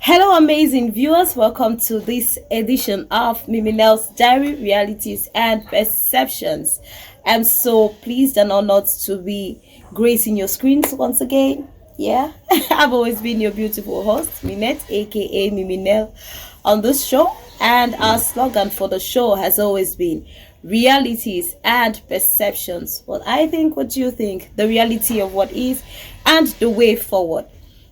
Hello, amazing viewers. Welcome to this edition of MIMINEL'S Diary Realities and Perceptions. I'm so pleased and honored to be gracing your screens once again. Yeah, I've always been your beautiful host, Minette, aka MIMINEL, on this show. And our slogan for the show has always been realities and perceptions. What I think, what you think, the reality of what is, and the way forward.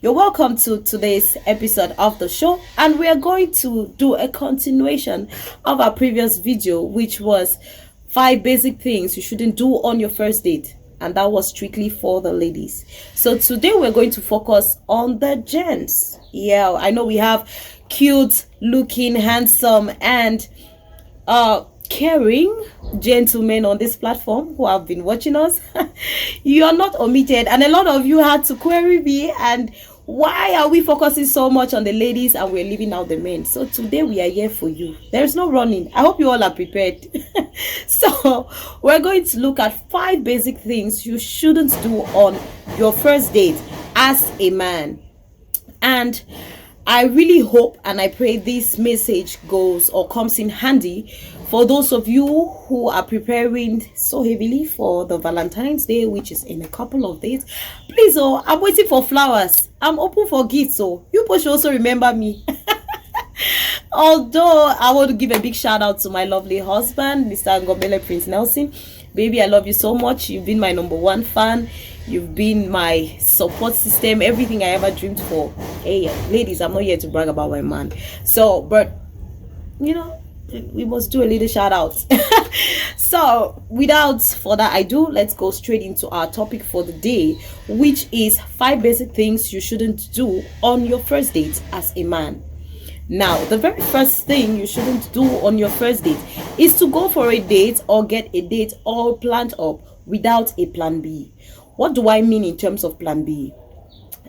You're welcome to today's episode of the show, and we are going to do a continuation of our previous video, which was 5 basic things you shouldn't do on your first date, and that was strictly for the ladies. So today we're going to focus on the gents. Yeah, I know we have cute looking, handsome, and caring gentlemen on this platform who have been watching us. You are not omitted, and a lot of you had to query me, and why are we focusing so much on the ladies and we're leaving out the men? So today we are here for you. There's no running. I hope you all are prepared. So we're going to look at 5 basic things you shouldn't do on your first date as a man. And I really hope and I pray this message goes or comes in handy for those of you who are preparing so heavily for the Valentine's Day, which is in a couple of days. Please, I'm waiting for flowers. I'm open for gifts, so you should also remember me. Although I want to give a big shout out to my lovely husband, Mr. Ngobele Prince Nelson. Baby, I love you so much. You've been my #1 fan. You've been my support system, everything I ever dreamed for. Hey, ladies, I'm not here to brag about my man. So, but, you know, we must do a little shout out. So, without further ado, let's go straight into our topic for the day, which is 5 basic things you shouldn't do on your first date as a man. Now, the very first thing you shouldn't do on your first date is to go for a date or get a date all planned up without a plan B. What do I mean in terms of plan B?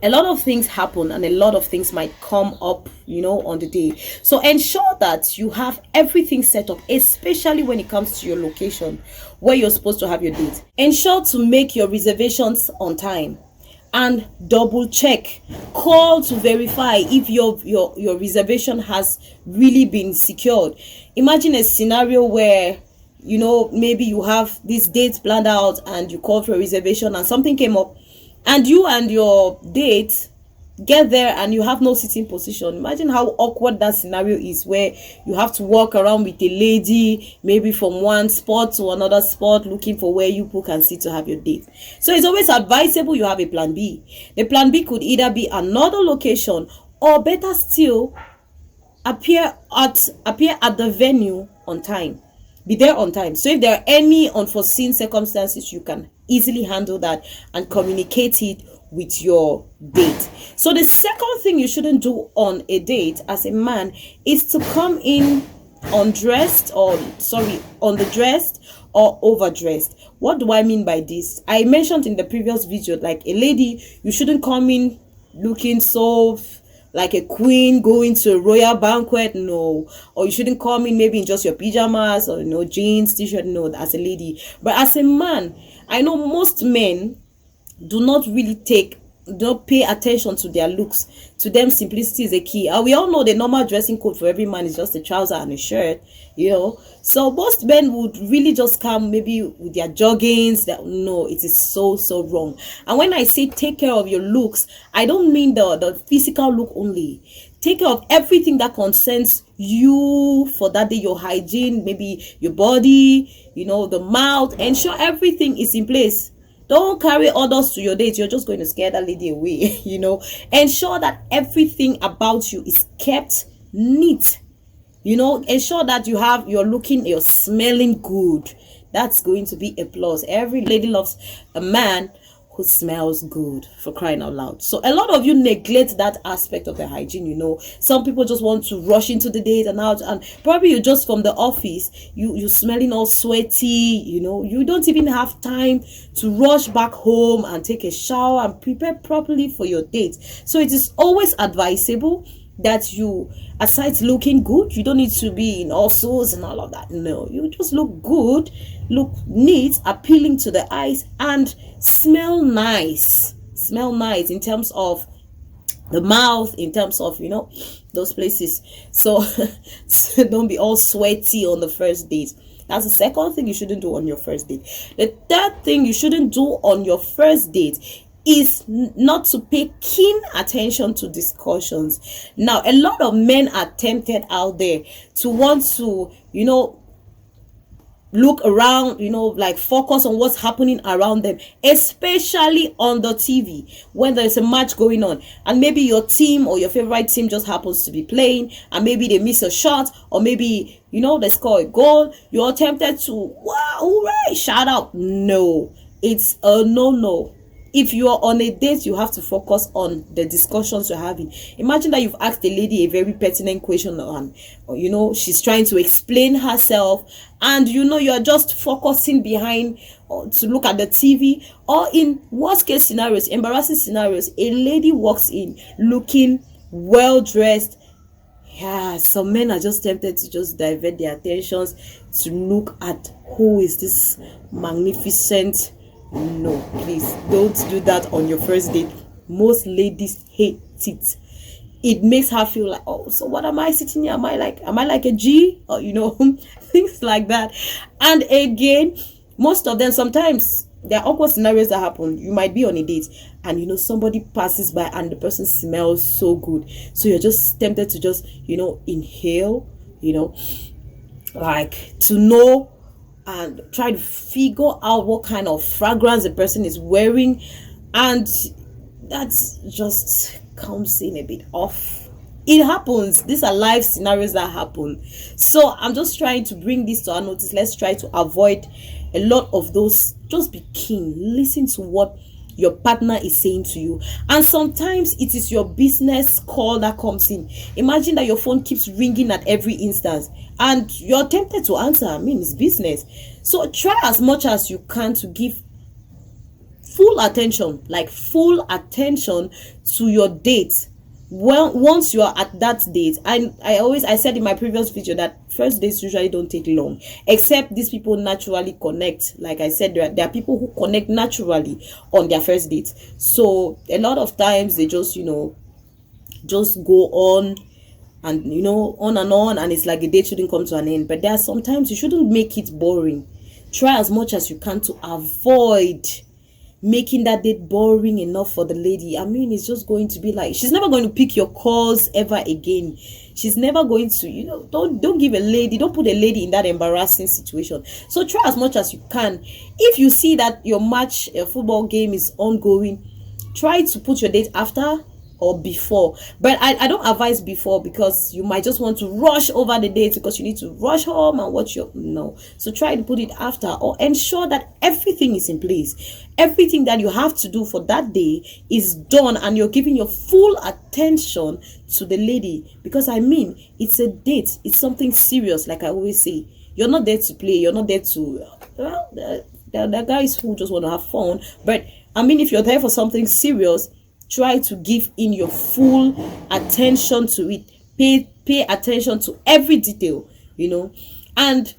A lot of things happen and a lot of things might come up, on the day. So ensure that you have everything set up, especially when it comes to your location where you're supposed to have your date. Ensure to make your reservations on time and double check, call to verify if your reservation has really been secured. Imagine a scenario where maybe you have this date planned out and you call for a reservation and something came up and you and your date get there and you have no sitting position. Imagine how awkward that scenario is, where you have to walk around with a lady, maybe from one spot to another spot, looking for where you can sit to have your date. So it's always advisable you have a plan B. The plan B could either be another location, or better still, appear at the venue on time. Be there on time. So if there are any unforeseen circumstances, you can easily handle that and communicate it with your date. So the second thing you shouldn't do on a date as a man is to come in underdressed or overdressed. What do I mean by this? I mentioned in the previous video, like a lady, you shouldn't come in looking so like a queen going to a royal banquet, no. Or you shouldn't come in maybe in just your pajamas or jeans, t-shirt, no, as a lady. But as a man, I know most men do not pay attention to their looks. To them, simplicity is a key. We all know the normal dressing code for every man is just a trouser and a shirt, So most men would really just come maybe with their joggings. No, it is so wrong. And when I say take care of your looks, I don't mean the physical look only. Take care of everything that concerns you for that day, your hygiene, maybe your body, the mouth. Ensure everything is in place. Don't carry others to your date. You're just going to scare that lady away, Ensure that everything about you is kept neat. Ensure that you're smelling good. That's going to be a plus. Every lady loves a man who smells good, for crying out loud. So a lot of you neglect that aspect of the hygiene. Some people just want to rush into the date and out, and probably you're just from the office, you're smelling all sweaty, you don't even have time to rush back home and take a shower and prepare properly for your date. So it is always advisable that you, aside looking good, you don't need to be in all suits and all of that. No, you just look good, look neat, appealing to the eyes, and smell nice in terms of the mouth, in terms of, those places. So, so don't be all sweaty on the first date. That's the second thing you shouldn't do on your first date. The third thing you shouldn't do on your first date is not to pay keen attention to discussions. Now, a lot of men are tempted out there to want to, look around, like focus on what's happening around them, especially on the TV when there's a match going on, and maybe your team or your favorite team just happens to be playing, and maybe they miss a shot, or maybe they score a goal. You're tempted to, wow, hooray, shout out. No, it's a no. If you are on a date, you have to focus on the discussions you're having. Imagine that you've asked a lady a very pertinent question, and she's trying to explain herself, and you're just focusing behind to look at the TV. Or in worst case scenarios, embarrassing scenarios, a lady walks in looking well dressed. Yeah, some men are just tempted to just divert their attentions to look at who is this magnificent. No, please don't do that on your first date. Most ladies hate it. It makes her feel like, oh, so what am I sitting here? Am I like a G? Or things like that. And again, most of them, sometimes there are awkward scenarios that happen. You might be on a date and somebody passes by and the person smells so good, so you're just tempted to just inhale, like to know and try to figure out what kind of fragrance the person is wearing, and that just comes in a bit off. It happens. These are live scenarios that happen. So I'm just trying to bring this to our notice. Let's try to avoid a lot of those. Just be keen, listen to what your partner is saying to you. And sometimes it is your business call that comes in. Imagine that your phone keeps ringing at every instance and you're tempted to answer. It's business. So try as much as you can to give full attention to your date. Well, once you are at that date, I said in my previous video that first dates usually don't take long, except these people naturally connect. Like I said, there are people who connect naturally on their first date. So a lot of times they just just go on and on and on, and it's like the date shouldn't come to an end. But there are sometimes you shouldn't make it boring. Try as much as you can to avoid making that date boring enough for the lady. It's just going to be like, she's never going to pick your calls ever again. She's never going to, don't put a lady in that embarrassing situation. So try as much as you can. If you see that your match, a football game is ongoing, try to put your date after or before. But I don't advise before, because you might just want to rush over the date because you need to rush home and watch no. So try to put it after, or ensure that everything is in place. Everything that you have to do for that day is done, and you're giving your full attention to the lady, because it's a date. It's something serious. Like I always say, you're not there to play. You're not there to there are guys who just want to have fun. But if you're there for something serious, try to give in your full attention to it. Pay attention to every detail, And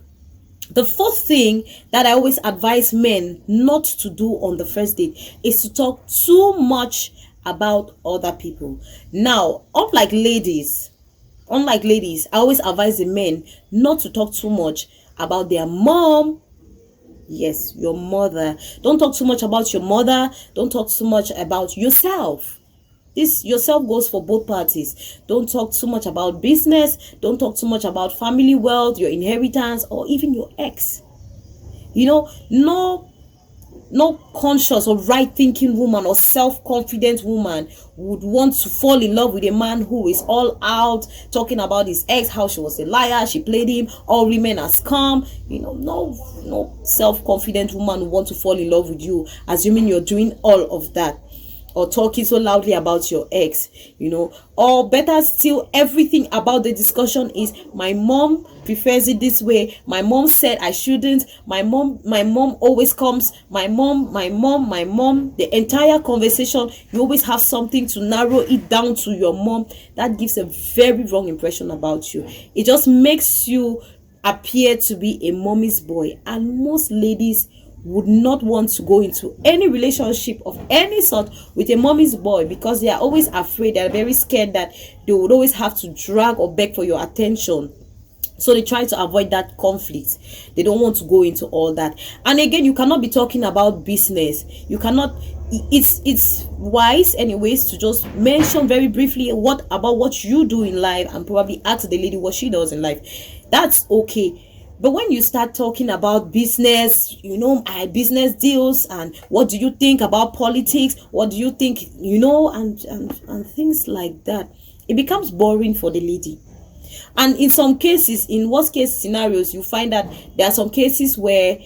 the fourth thing that I always advise men not to do on the first date is to talk too much about other people. Now, unlike ladies, I always advise the men not to talk too much about their mom. Yes, your mother. Don't talk too much about your mother. Don't talk too much about yourself. This yourself goes for both parties. Don't talk too much about business. Don't talk too much about family wealth, your inheritance, or even your ex. No conscious or right-thinking woman or self-confident woman would want to fall in love with a man who is all out talking about his ex, how she was a liar, she played him, all women are scum. No self-confident woman would want to fall in love with you, assuming you're doing all of that, or talking so loudly about your ex, or better still, everything about the discussion is, my mom prefers it this way, my mom said I shouldn't, my mom always comes, my mom, the entire conversation, you always have something to narrow it down to your mom. That gives a very wrong impression about you. It just makes you appear to be a mommy's boy, and most ladies would not want to go into any relationship of any sort with a mommy's boy, because they are always afraid, they are very scared that they would always have to drag or beg for your attention. So they try to avoid that conflict. They don't want to go into all that. And again, you cannot be talking about business. You cannot, it's wise anyways to just mention very briefly what you do in life, and probably ask the lady what she does in life. That's okay. But when you start talking about business, business deals, and what do you think about politics, what do you think, and things like that, it becomes boring for the lady. And in some cases, in worst case scenarios, you find that there are some cases where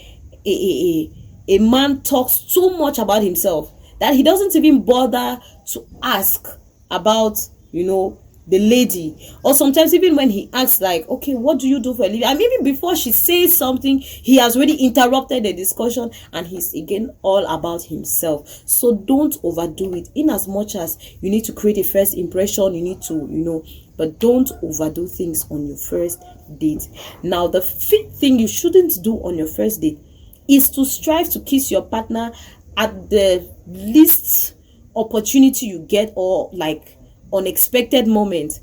a man talks too much about himself that he doesn't even bother to ask about, the lady. Or sometimes even when he asks, like, okay, what do you do for a living? And maybe before she says something, he has already interrupted the discussion, and he's again all about himself. So don't overdo it. In as much as you need to create a first impression, you need to, but don't overdo things on your first date. Now, the fifth thing you shouldn't do on your first date is to strive to kiss your partner at the least opportunity you get, or like unexpected moment.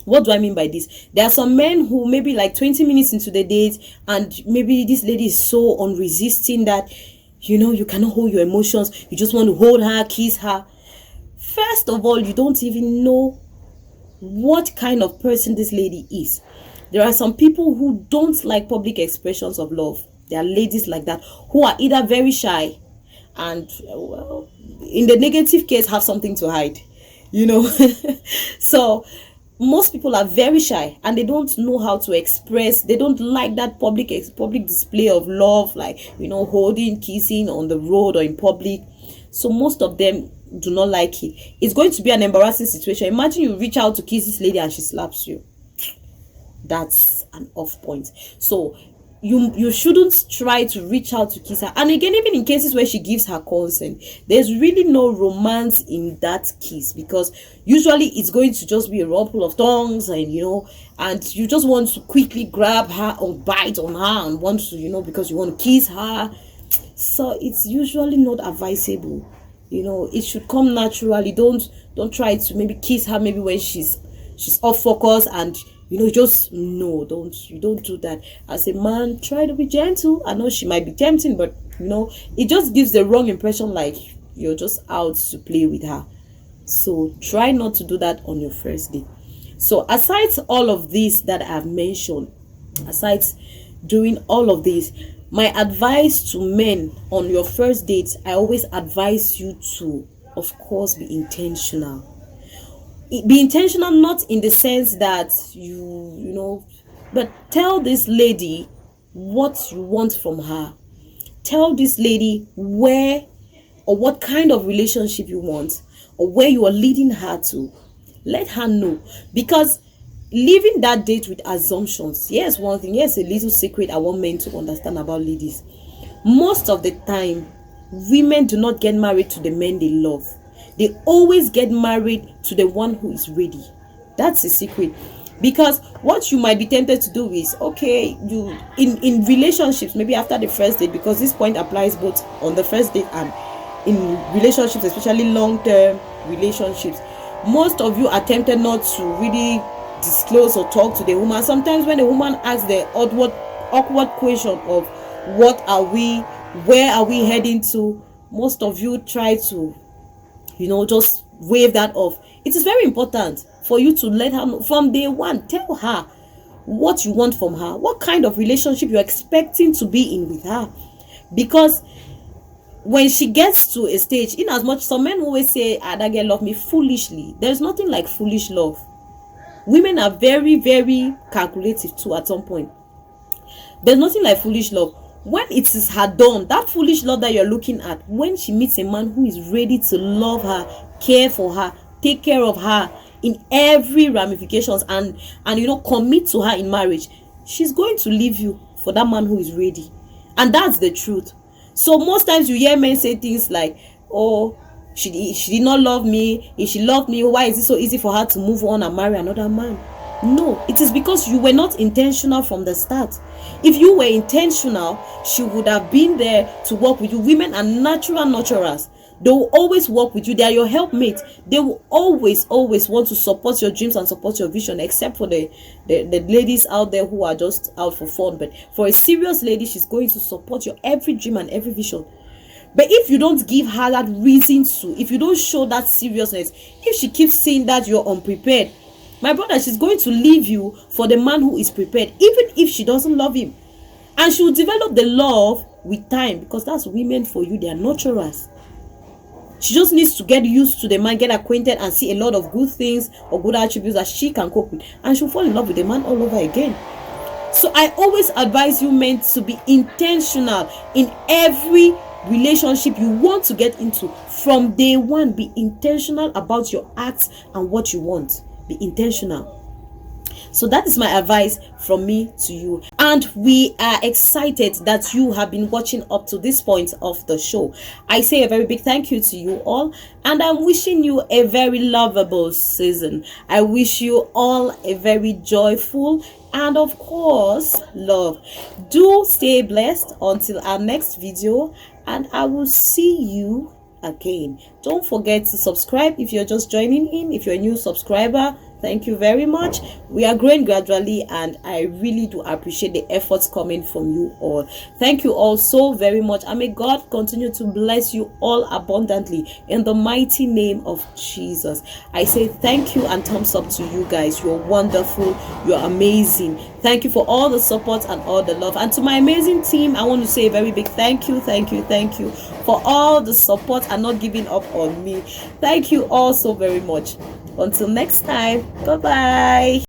What do I mean by this? There are some men who maybe like 20 minutes into the date, and maybe this lady is so unresisting that you cannot hold your emotions. You just want to hold her, kiss her. First of all, you don't even know what kind of person this lady is. There are some people who don't like public expressions of love. There are ladies like that who are either very shy and, well, in the negative case, have something to hide. So most people are very shy, and they don't know how to express. They don't like that public display of love, like holding, kissing on the road or in public. So most of them do not like it. It's going to be an embarrassing situation. Imagine you reach out to kiss this lady and she slaps you. That's an off point. So you shouldn't try to reach out to kiss her. And again, even in cases where she gives her consent, there's really no romance in that kiss, because usually it's going to just be a rumple of tongues, and and you just want to quickly grab her or bite on her, and want to because you want to kiss her. So it's usually not advisable. It should come naturally. Don't try to maybe kiss her maybe when she's off focus, and don't do that. As a man, try to be gentle. I know she might be tempting, but it just gives the wrong impression, like you're just out to play with her. So try not to do that on your first date. So aside all of this that I've mentioned, aside doing all of this, my advice to men on your first date, I always advise you to, of course, be intentional. Be intentional, not in the sense that but tell this lady what you want from her. Tell this lady where or what kind of relationship you want, or where you are leading her to. Let her know, because leaving that date with assumptions, here's one thing, here's a little secret I want men to understand about ladies. Most of the time, women do not get married to the men they love. They always get married to the one who is ready. That's a secret. Because what you might be tempted to do is, okay, you in relationships, maybe after the first date, because this point applies both on the first date and in relationships, especially long-term relationships. Most of you are tempted not to really disclose or talk to the woman. Sometimes when the woman asks the awkward question of what are we, where are we heading to, most of you try to just wave that off. It is very important for you to let her know from day one. Tell her what you want from her, what kind of relationship you're expecting to be in with her. Because when she gets to a stage, in as much some men always say, that girl love me foolishly. There's nothing like foolish love. Women are very, very calculative too at some point. There's nothing like foolish love. When it is her done, that foolish love that you're looking at, when she meets a man who is ready to love her, care for her, take care of her in every ramifications, and commit to her in marriage, she's going to leave you for that man who is ready. And that's the truth. So most times you hear men say things like, oh, she did not love me. If she loved me, why is it so easy for her to move on and marry another man? No, it is because you were not intentional from the start. If you were intentional, she would have been there to work with you. Women are natural nurturers. They will always work with you. They are your helpmates. They will always want to support your dreams and support your vision, except for the ladies out there who are just out for fun. But for a serious lady, she's going to support your every dream and every vision. But if you don't give her that reason to, if you don't show that seriousness, if she keeps saying that you're unprepared, my brother, she's going to leave you for the man who is prepared, even if she doesn't love him. And she will develop the love with time, because that's women for you. They are nurturers. She just needs to get used to the man, get acquainted, and see a lot of good things or good attributes that she can cope with, and she'll fall in love with the man all over again. So I always advise you men to be intentional in every relationship you want to get into. From day one, be intentional about your acts and what you want. Be intentional. So that is my advice from me to you, and we are excited that you have been watching up to this point of the show. I say a very big thank you to you all, and I'm wishing you a very lovable season. I wish you all a very joyful and, of course, love. Do stay blessed until our next video, and I will see you again. Don't forget to subscribe if you're just joining in. If you're a new subscriber, thank you very much. We are growing gradually, and I really do appreciate the efforts coming from you all. Thank you all so very much, and may God continue to bless you all abundantly in the mighty name of Jesus. I say thank you and thumbs up to you guys. You're wonderful. You're amazing. Thank you for all the support and all the love. And to my amazing team, I want to say a very big thank you for all the support and not giving up on me. Thank you all so very much. Until next time, bye bye.